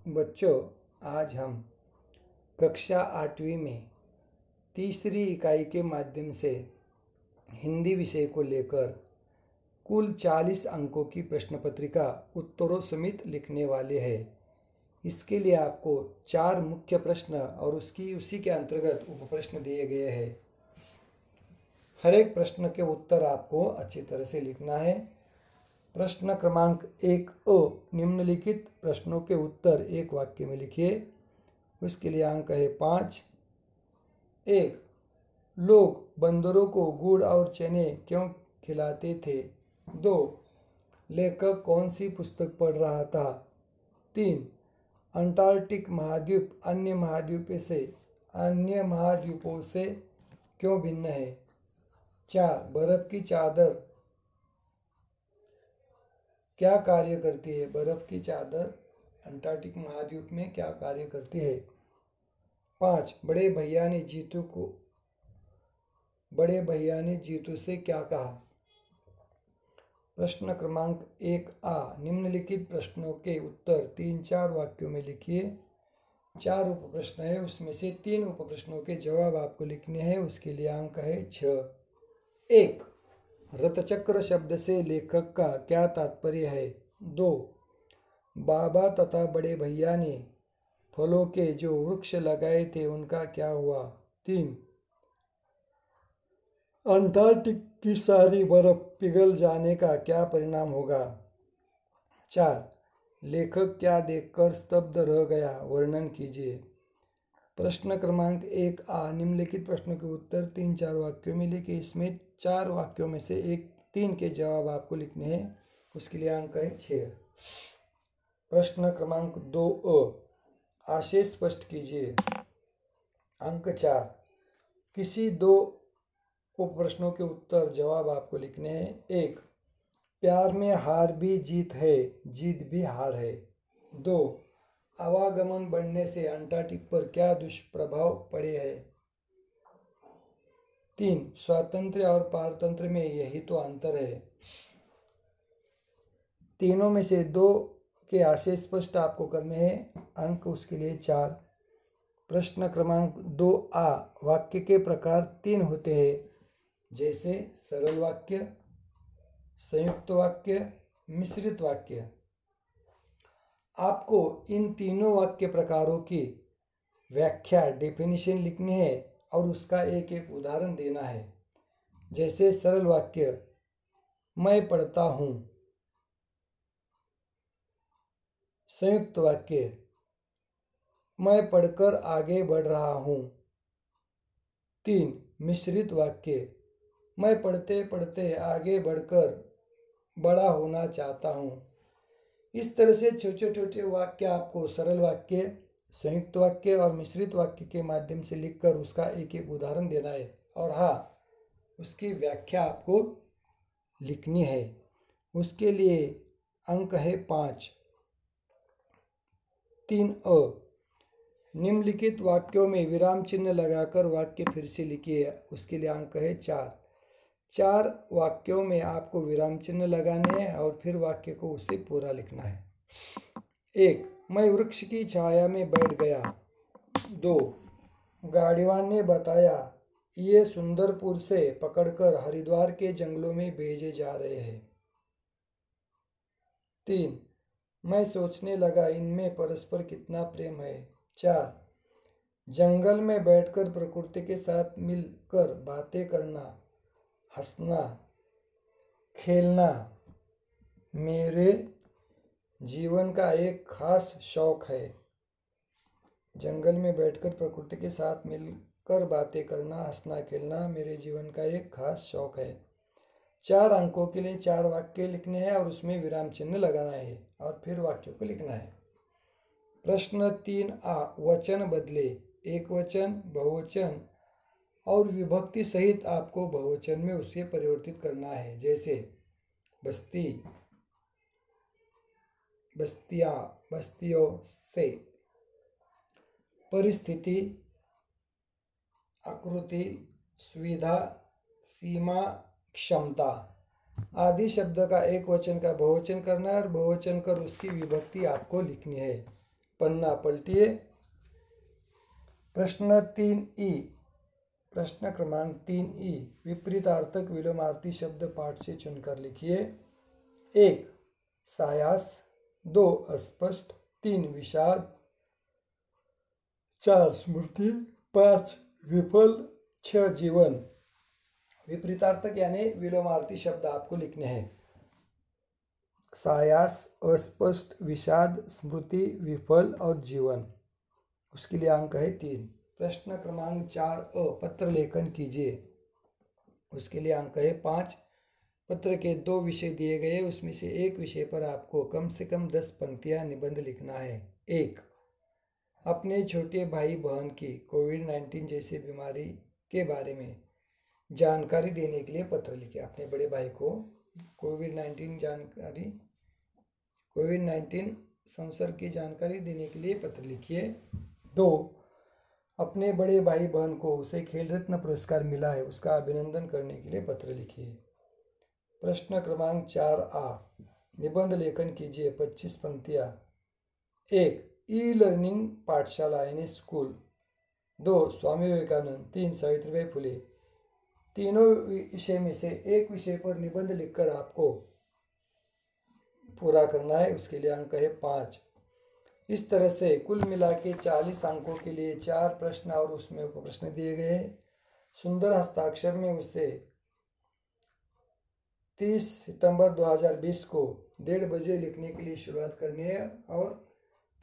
बच्चों, आज हम कक्षा 8वीं में तीसरी इकाई के माध्यम से हिंदी विषय को लेकर कुल 40 अंकों की प्रश्न पत्रिका उत्तरों समेत लिखने वाले हैं। इसके लिए आपको 4 मुख्य प्रश्न और उसी के अंतर्गत उप प्रश्न दिए गए हैं। हर एक प्रश्न के उत्तर आपको अच्छी तरह से लिखना है। प्रश्न क्रमांक 1 निम्नलिखित प्रश्नों के उत्तर एक वाक्य में लिखिए। उसके लिए अंक है 5। 1. लोग बंदरों को गुड़ और चने क्यों खिलाते थे? 2. लेखक कौन सी पुस्तक पढ़ रहा था? 3. अंटार्कटिक महाद्वीप अन्य महाद्वीपों से क्यों भिन्न है? 4. बर्फ की चादर क्या कार्य करती है? बर्फ की चादर अंटार्कटिक महाद्वीप में क्या कार्य करती है? 5. बड़े भैया ने जीतू से क्या कहा? प्रश्न क्रमांक 1 निम्नलिखित प्रश्नों के उत्तर 3-4 वाक्यों में लिखिए। 4 उप प्रश्न है, उसमें से 3 उप प्रश्नों के जवाब आपको लिखने हैं। उसके लिए अंक है 6। 1. रथचक्र शब्द से लेखक का क्या तात्पर्य है? 2. बाबा तथा बड़े भैया ने फलों के जो वृक्ष लगाए थे उनका क्या हुआ? 3. अंटार्कटिक की सारी बर्फ पिघल जाने का क्या परिणाम होगा? 4. लेखक क्या देखकर स्तब्ध रह गया? वर्णन कीजिए। प्रश्न क्रमांक 1 निम्नलिखित प्रश्नों के उत्तर 3-4 वाक्यों में लिखिए। इसमें 4 वाक्यों में से 3 के जवाब आपको लिखने हैं। उसके लिए अंक है 6। प्रश्न क्रमांक 2 आशय स्पष्ट कीजिए। अंक 4। किसी 2 उप प्रश्नों के उत्तर जवाब आपको लिखने हैं। 1. प्यार में हार भी जीत है, जीत भी हार है। 2. आवागमन बढ़ने से अंटार्कटिक पर क्या दुष्प्रभाव पड़े हैं? 3. स्वातंत्र्य और पारतंत्र में यही तो अंतर है। तीनों में से 2 के आशय स्पष्ट आपको करने हैं। अंक उसके लिए 4। प्रश्न क्रमांक 2 वाक्य के प्रकार 3 होते हैं, जैसे सरल वाक्य, संयुक्त वाक्य, मिश्रित वाक्य। आपको इन तीनों वाक्य प्रकारों की व्याख्या डेफिनेशन लिखनी है और उसका एक एक उदाहरण देना है। जैसे सरल वाक्य, मैं पढ़ता हूँ। संयुक्त वाक्य, मैं पढ़कर आगे बढ़ रहा हूँ। 3. मिश्रित वाक्य, मैं पढ़ते पढ़ते आगे बढ़कर बड़ा होना चाहता हूँ। इस तरह से छोटे छोटे वाक्य आपको सरल वाक्य, संयुक्त वाक्य और मिश्रित वाक्य के माध्यम से लिखकर उसका एक एक उदाहरण देना है और उसकी व्याख्या आपको लिखनी है। उसके लिए अंक है 5। 3 निम्नलिखित वाक्यों में विराम चिन्ह लगाकर वाक्य फिर से लिखिए। उसके लिए अंक है 4। 4 वाक्यों में आपको विराम चिन्ह लगाने हैं और फिर वाक्य को उसे पूरा लिखना है। 1. मैं वृक्ष की छाया में बैठ गया। 2. गाड़ीवान ने बताया ये सुंदरपुर से पकड़कर हरिद्वार के जंगलों में भेजे जा रहे हैं। 3. मैं सोचने लगा इनमें परस्पर कितना प्रेम है। 4. जंगल में बैठकर प्रकृति के साथ मिलकर बातें करना, हंसना, खेलना मेरे जीवन का एक खास शौक है। जंगल में बैठकर प्रकृति के साथ मिलकर बातें करना, हंसना, खेलना मेरे जीवन का एक खास शौक है। 4 अंकों के लिए 4 वाक्य लिखने हैं और उसमें विराम चिन्ह लगाना है और फिर वाक्यों को लिखना है। प्रश्न 3 वचन बदले। एक वचन, बहुवचन और विभक्ति सहित आपको बहुवचन में उसे परिवर्तित करना है। जैसे बस्ती, बस्तियां, बस्तियों से। परिस्थिति, आकृति, सुविधा, सीमा, क्षमता आदि शब्द का एक वचन का बहुवचन करना है और बहुवचन कर उसकी विभक्ति आपको लिखनी है। पन्ना पलटिए। प्रश्न 3E, प्रश्न क्रमांक 3E, विपरीतार्थक विलोमार्थी शब्द पाठ से चुनकर लिखिए। 1 सायास, 2 अस्पष्ट, 3 विषाद, 4 स्मृति, 5 विफल, 6 जीवन। विपरीतार्थक यानी विलोमार्थी शब्द आपको लिखने हैं। सायास, अस्पष्ट, विषाद, स्मृति, विफल और जीवन। उसके लिए अंक है 3। प्रश्न क्रमांक 4 पत्र लेखन कीजिए। उसके लिए अंक है 5। पत्र के 2 विषय दिए गए, उसमें से एक विषय पर आपको कम से कम 10 पंक्तियां निबंध लिखना है। 1 अपने छोटे भाई बहन की कोविड-19 जैसी बीमारी के बारे में जानकारी देने के लिए पत्र लिखिए। अपने बड़े भाई को कोविड-19 संसर्ग की जानकारी देने के लिए पत्र लिखिए। 2 अपने बड़े भाई बहन को उसे खेल रत्न पुरस्कार मिला है, उसका अभिनंदन करने के लिए पत्र लिखिए। प्रश्न क्रमांक 4A, निबंध लेखन कीजिए। 25 पंक्तियाँ। 1 ई लर्निंग पाठशाला यानी स्कूल, 2 स्वामी विवेकानंद, 3 सावित्रीबाई फुले। तीनों विषय में से एक विषय पर निबंध लिखकर आपको पूरा करना है। उसके लिए अंक है 5। इस तरह से कुल मिला के 40 अंकों के लिए 4 प्रश्न और उसमें उप प्रश्न दिए गए हैं। सुंदर हस्ताक्षर में उसे 30 सितंबर 2020 को 1:30 बजे लिखने के लिए शुरुआत करनी है और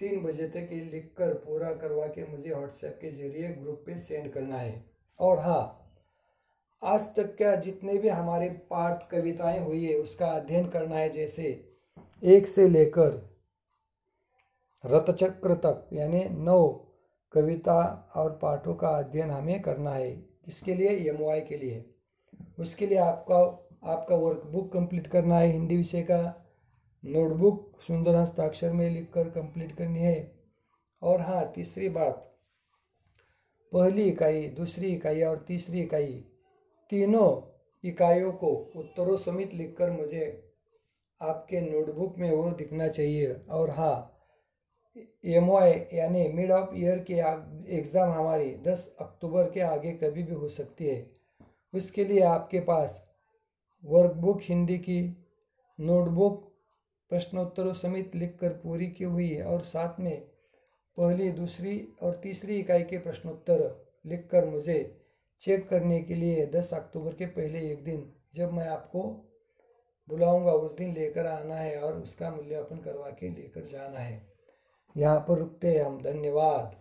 3 बजे तक ये लिखकर पूरा करवा के मुझे व्हाट्सएप के जरिए ग्रुप पे सेंड करना है। और हाँ, आज तक क्या जितने भी हमारे पाठ कविताएं हुई है उसका अध्ययन करना है। जैसे 1 से लेकर रतचक्र तक यानी 9 कविता और पाठों का अध्ययन हमें करना है। इसके लिए MOI के लिए, उसके लिए आपका वर्कबुक कंप्लीट करना है। हिंदी विषय का नोटबुक सुंदर हस्ताक्षर में लिखकर कंप्लीट करनी है। और हाँ, तीसरी बात, पहली इकाई, दूसरी इकाई और तीसरी इकाई, तीनों इकाइयों को उत्तरों समेत लिखकर मुझे आपके नोटबुक में वो दिखना चाहिए। और हाँ, MOI यानी मिड ऑफ ईयर के एग्ज़ाम हमारी 10 अक्टूबर के आगे कभी भी हो सकती है। उसके लिए आपके पास वर्कबुक हिंदी की, नोटबुक प्रश्नोत्तरों समेत लिखकर पूरी की हुई है और साथ में पहली, दूसरी और तीसरी इकाई के प्रश्नोत्तर लिखकर मुझे चेक करने के लिए 10 अक्टूबर के पहले एक दिन जब मैं आपको बुलाऊंगा उस दिन लेकर आना है और उसका मूल्यांकन करवा के लेकर जाना है। यहाँ पर रुकते हैं हम। धन्यवाद।